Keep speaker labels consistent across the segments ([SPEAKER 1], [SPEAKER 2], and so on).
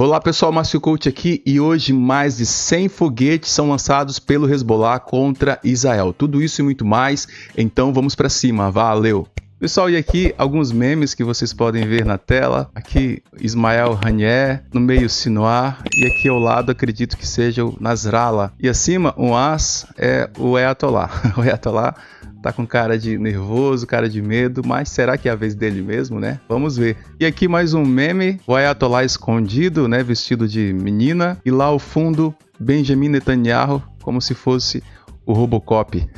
[SPEAKER 1] Olá pessoal, Márcio Coach aqui e hoje mais de 100 foguetes são lançados pelo Hezbollah contra Israel. Tudo isso e muito mais, então vamos para cima, valeu! Pessoal, e aqui alguns memes que vocês podem ver na tela. Aqui Ismael Haniyeh, no meio Sinwar e aqui ao lado acredito que seja o Nasrallah. E acima o As é o Ayatollah. O Ayatollah tá com cara de nervoso, cara de medo, mas será que é a vez dele mesmo, né? Vamos ver. E aqui mais um meme, o Ayatollah escondido, né, vestido de menina, e lá ao fundo Benjamin Netanyahu, como se fosse o Robocop,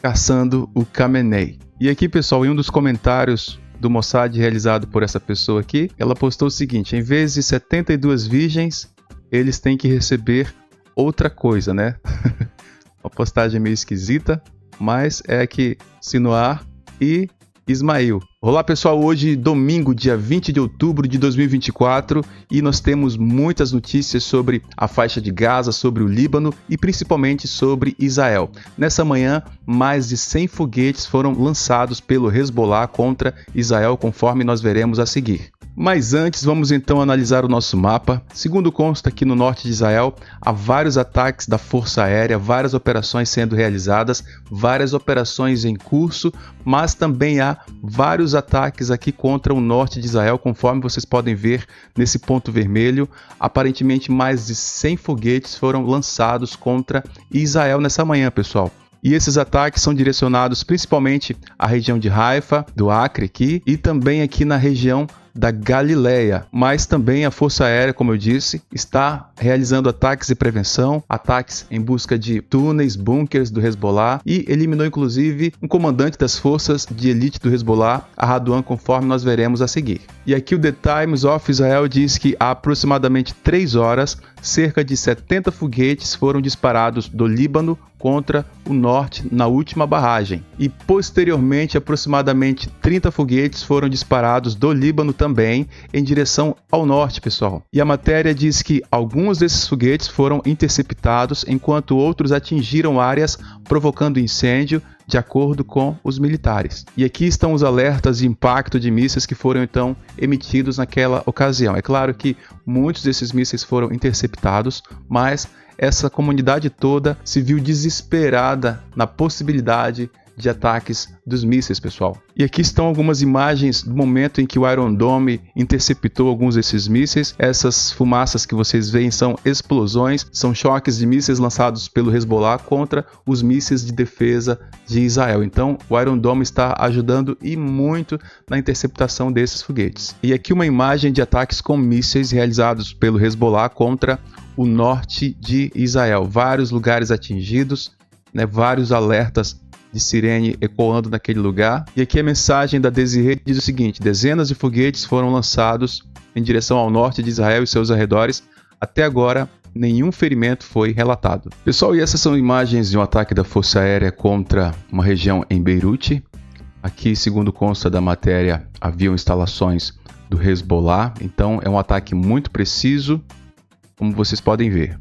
[SPEAKER 1] caçando o Khamenei. E aqui, pessoal, em um dos comentários do Mossad realizado por essa pessoa aqui, ela postou o seguinte: em vez de 72 virgens, eles têm que receber outra coisa, né? Uma postagem meio esquisita, mas é aqui Sinwar e Ismael. Olá pessoal, hoje domingo, dia 20 de outubro de 2024 e nós temos muitas notícias sobre a faixa de Gaza, sobre o Líbano e principalmente sobre Israel. Nessa manhã, mais de 100 foguetes foram lançados pelo Hezbollah contra Israel, conforme nós veremos a seguir. Mas antes, vamos então analisar o nosso mapa. Segundo consta, aqui no norte de Israel, há vários ataques da Força Aérea, várias operações sendo realizadas, várias operações em curso, mas também há vários ataques aqui contra o norte de Israel, conforme vocês podem ver nesse ponto vermelho. Aparentemente, mais de 100 foguetes foram lançados contra Israel nessa manhã, pessoal. E esses ataques são direcionados principalmente à região de Haifa, do Acre aqui, e também aqui na região da Galileia, mas também a Força Aérea, como eu disse, está realizando ataques de prevenção, ataques em busca de túneis, bunkers do Hezbollah e eliminou inclusive um comandante das forças de elite do Hezbollah, a Radwan, conforme nós veremos a seguir. E aqui o The Times of Israel diz que há aproximadamente 3 horas, cerca de 70 foguetes foram disparados do Líbano contra o norte na última barragem. E posteriormente, aproximadamente 30 foguetes foram disparados do Líbano também em direção ao norte, pessoal. E a matéria diz que alguns desses foguetes foram interceptados, enquanto outros atingiram áreas provocando incêndio, de acordo com os militares. E aqui estão os alertas de impacto de mísseis que foram então emitidos naquela ocasião. É claro que muitos desses mísseis foram interceptados, mas essa comunidade toda se viu desesperada na possibilidade de ataques dos mísseis, pessoal. E aqui estão algumas imagens do momento em que o Iron Dome interceptou alguns desses mísseis. Essas fumaças que vocês veem são explosões, são choques de mísseis lançados pelo Hezbollah contra os mísseis de defesa de Israel. Então, o Iron Dome está ajudando e muito na interceptação desses foguetes. E aqui uma imagem de ataques com mísseis realizados pelo Hezbollah contra o norte de Israel. Vários lugares atingidos, né, vários alertas de sirene ecoando naquele lugar. E aqui a mensagem da Desiree diz o seguinte: dezenas de foguetes foram lançados em direção ao norte de Israel e seus arredores. Até agora, nenhum ferimento foi relatado. Pessoal, e essas são imagens de um ataque da Força Aérea contra uma região em Beirute. Aqui, segundo consta da matéria, haviam instalações do Hezbollah. Então, é um ataque muito preciso, como vocês podem ver.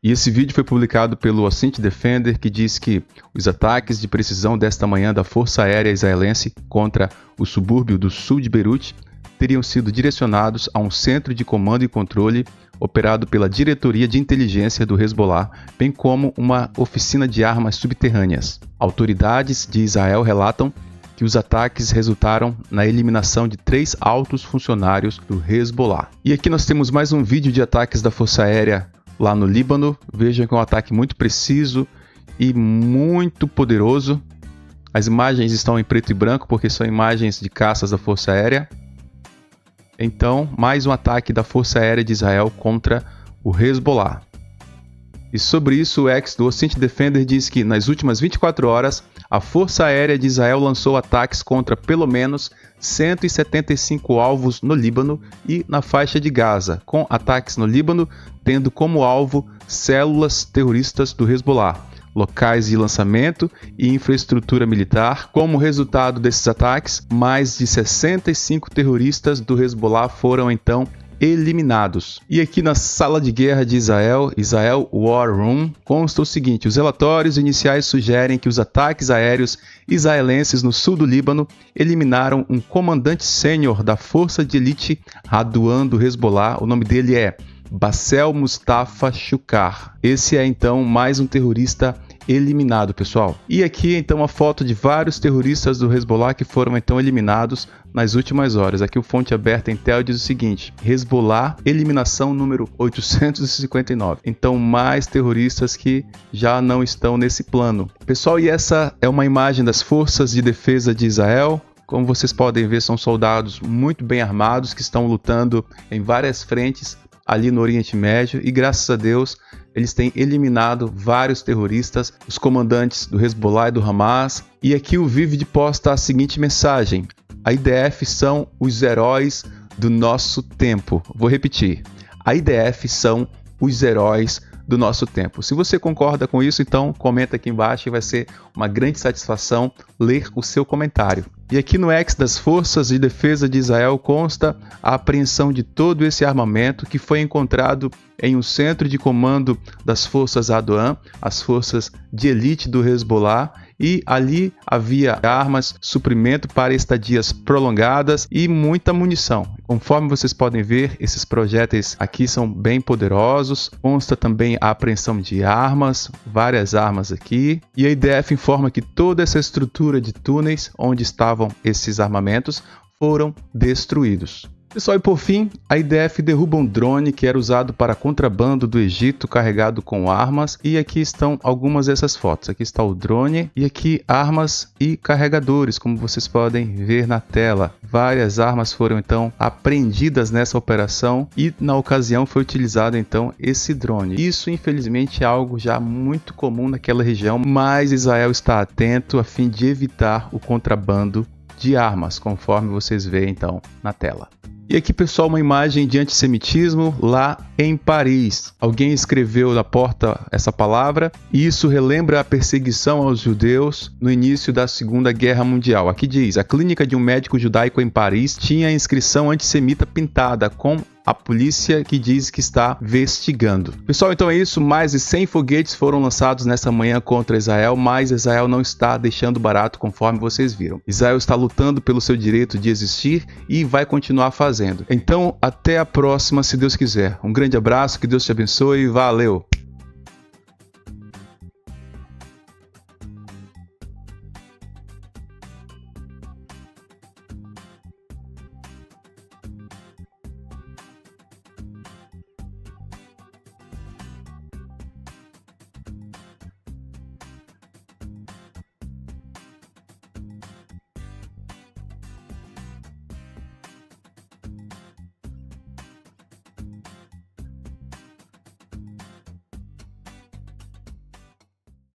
[SPEAKER 1] E esse vídeo foi publicado pelo Ascent Defender, que diz que os ataques de precisão desta manhã da Força Aérea Israelense contra o subúrbio do sul de Beirute teriam sido direcionados a um centro de comando e controle operado pela Diretoria de Inteligência do Hezbollah, bem como uma oficina de armas subterrâneas. Autoridades de Israel relatam que os ataques resultaram na eliminação de 3 altos funcionários do Hezbollah. E aqui nós temos mais um vídeo de ataques da Força Aérea lá no Líbano. Vejam que é um ataque muito preciso e muito poderoso. As imagens estão em preto e branco porque são imagens de caças da Força Aérea. Então, mais um ataque da Força Aérea de Israel contra o Hezbollah. E sobre isso, o ex do Ascent Defender diz que nas últimas 24 horas, a Força Aérea de Israel lançou ataques contra pelo menos 175 alvos no Líbano e na faixa de Gaza, com ataques no Líbano tendo como alvo células terroristas do Hezbollah, locais de lançamento e infraestrutura militar. Como resultado desses ataques, mais de 65 terroristas do Hezbollah foram então eliminados. E aqui na sala de guerra de Israel, Israel War Room, consta o seguinte: os relatórios iniciais sugerem que os ataques aéreos israelenses no sul do Líbano eliminaram um comandante sênior da força de elite Raduan do Hezbollah. O nome dele é Bassel Mustafa Shukar. Esse é então mais um terrorista eliminado, pessoal. E aqui então a foto de vários terroristas do Hezbollah que foram então eliminados nas últimas horas. Aqui o fonte aberta Intel diz o seguinte: Hezbollah, eliminação número 859. Então mais terroristas que já não estão nesse plano. Pessoal, e essa é uma imagem das forças de defesa de Israel. Como vocês podem ver, são soldados muito bem armados que estão lutando em várias frentes ali no Oriente Médio, e graças a Deus eles têm eliminado vários terroristas, os comandantes do Hezbollah e do Hamas. E aqui o Vivid posta a seguinte mensagem: a IDF são os heróis do nosso tempo. Vou repetir: a IDF são os heróis do nosso tempo. Se você concorda com isso, então comenta aqui embaixo e vai ser uma grande satisfação ler o seu comentário. E aqui no X das Forças de Defesa de Israel consta a apreensão de todo esse armamento que foi encontrado em um centro de comando das forças Raduan, as forças de elite do Hezbollah, e ali havia armas, suprimento para estadias prolongadas e muita munição. Conforme vocês podem ver, esses projéteis aqui são bem poderosos. Consta também a apreensão de armas, várias armas aqui. E a IDF informa que toda essa estrutura de túneis onde estavam esses armamentos foram destruídos. Pessoal, e por fim, a IDF derruba um drone que era usado para contrabando do Egito carregado com armas, e aqui estão algumas dessas fotos. Aqui está o drone e aqui armas e carregadores, como vocês podem ver na tela. Várias armas foram então apreendidas nessa operação e na ocasião foi utilizado então esse drone. Isso infelizmente é algo já muito comum naquela região, mas Israel está atento a fim de evitar o contrabando de armas, conforme vocês veem então na tela. E aqui, pessoal, uma imagem de antissemitismo lá em Paris. Alguém escreveu na porta essa palavra, e isso relembra a perseguição aos judeus no início da Segunda Guerra Mundial. Aqui diz: a clínica de um médico judaico em Paris tinha a inscrição antissemita pintada com a polícia que diz que está investigando. Pessoal, então é isso. Mais de 100 foguetes foram lançados nessa manhã contra Israel, mas Israel não está deixando barato, conforme vocês viram. Israel está lutando pelo seu direito de existir e vai continuar fazendo. Então, até a próxima, se Deus quiser. Um grande abraço, que Deus te abençoe e valeu!